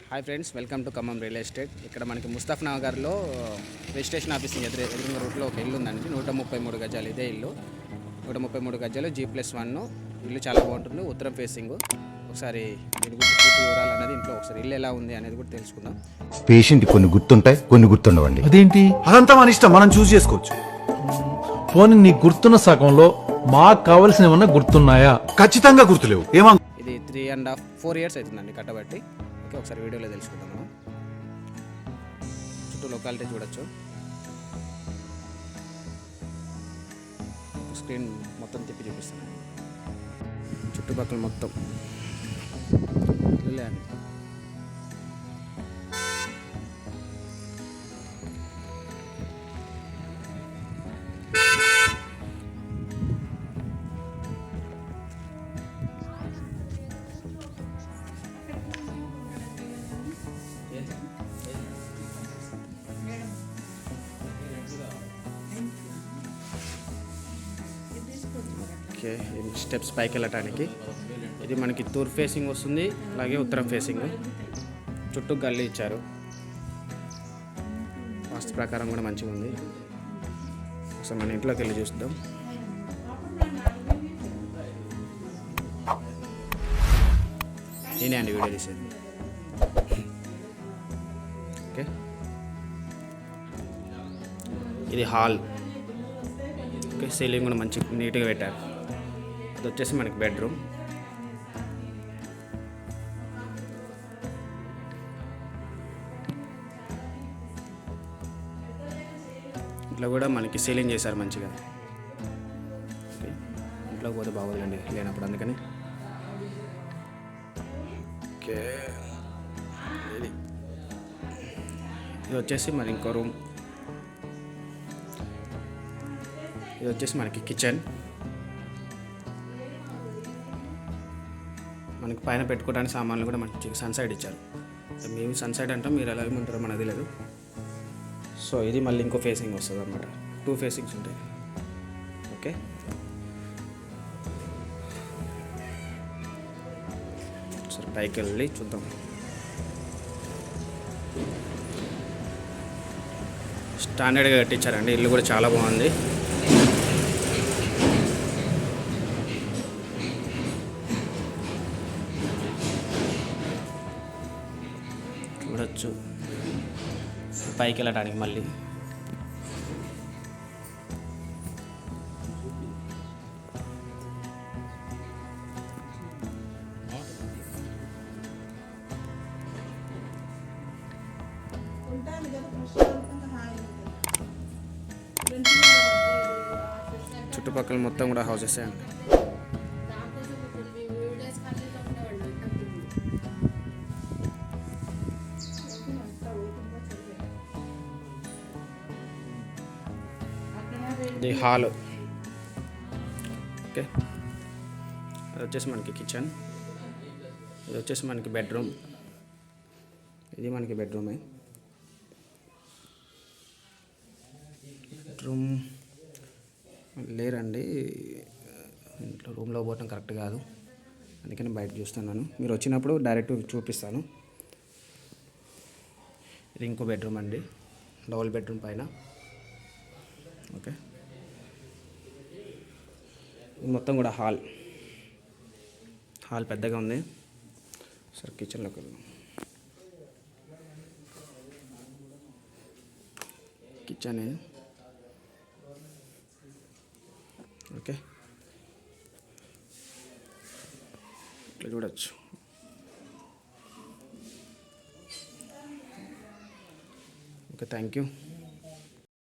Hi friends, welcome to Khammam real estate. ఇక్కడ మనకి ముస్తఫ్ నగర్లో రిజిస్ట్రేషన్ ఆఫీస్ ఎదురుగా రూట్లో ఒక ఇల్లు ఉందండి. 133 గజాలు ఇదే ఇల్లు. 133 గజాలు G+1 ఇల్లు చాలా బాగుంటుంది. ఉత్తరం ఫేసింగ్. ఒకసారి దీని గురించి పూర్తి వివరాలు అనేది ఇంట్లో ఒకసారి ఇల్లు ఎలా ఉంది అనేది కూడా తెలుసుకుందాం. పేషెంట్ కొన్ని గుర్తుంటాయి, కొన్ని గుర్తుండవండి. అదేంటి? అదంతా మన ఇష్టం, మనం చూస్ చేసుకోవచ్చు. పోనీ నీకు గుర్తున్న సగంలో మాకు కావలసినవి ఏమన్నా గుర్తున్నాయా? ఖచ్చితంగా గుర్తులేవు. ఇది 3.5 4 years అవుతుందండి కట్టబట్టి. ఓకే, ఒకసారి వీడియోలో తెలుసుకుందాం మనం. చుట్టూ లొకాలిటీ చూడొచ్చు. స్క్రీన్ మొత్తం తిప్పి చూపిస్తున్నాను. చుట్టుపక్కల మొత్తం ఇల్లే అండి. ఓకే, స్టెప్స్ పైకి వెళ్ళటానికి. ఇది మనకి తూర్పు ఫేసింగ్ వస్తుంది, అలాగే ఉత్తరం ఫేసింగ్. చుట్టూ గల్లీ ఇచ్చారు. వాస్తు ప్రకారం కూడా మంచిగా ఉంది. ఒకసారి మన ఇంట్లోకి వెళ్ళి చూద్దాం. నేనే అండి వీడియో తీసేది. ఓకే, ఇది హాల్. ఓకే, సీలింగ్ కూడా మంచి నీట్గా పెట్టారు. అది వచ్చేసి మనకి బెడ్రూమ్. ఇంట్లో కూడా మనకి సీలింగ్ చేశారు మంచిగా. ఓకే, ఇంట్లోకి పోతే బాగోదండి లేనప్పుడు, అందుకని. ఓకే, ఇది వచ్చేసి మరి ఇంకో రూమ్. ఇది వచ్చేసి మనకి కిచెన్. మనకి పైన పెట్టుకోవడానికి సామాన్లు కూడా మంచి సన్సైడ్ ఇచ్చారు. మేము సన్సైడ్ అంటాం, మీరు ఎలా ఏమంటారో మనది లేదు. సో ఇది మళ్ళీ ఇంకో ఫేసింగ్ వస్తుంది అన్నమాట. 2 ఫేసింగ్స్ ఉంటాయి. ఓకే, సరే పైకి వెళ్ళి చూద్దాం. స్టాండర్డ్గా కట్టించారండి. ఇల్లు కూడా చాలా బాగుంది. చూడొచ్చు పైకి వెళ్ళడానికి మళ్ళీ. చుట్టుపక్కల మొత్తం కూడా హౌసెస్ అండి. ఇది హాల్. ఓకే, అది వచ్చేసి మనకి కిచెన్. ఇది వచ్చేసి మనకి బెడ్రూమ్. ఇది మనకి బెడ్రూమే. బెడ్రూమ్ లేరండి ఇంట్లో. రూమ్లో పోవటం కరెక్ట్ కాదు, అందుకని బయట చూస్తున్నాను. మీరు వచ్చినప్పుడు డైరెక్ట్ చూపిస్తాను. ఇది ఇంకో బెడ్రూమ్ అండి, డబుల్ బెడ్రూమ్ పైన. ఓకే, ఇది మొత్తం కూడా హాల్. హాల్ పెద్దగా ఉంది. సరే కిచెన్లోకి వెళ్దాం. కిచెన్. ఓకే, ఇట్లా చూడొచ్చు. Okay, thank you.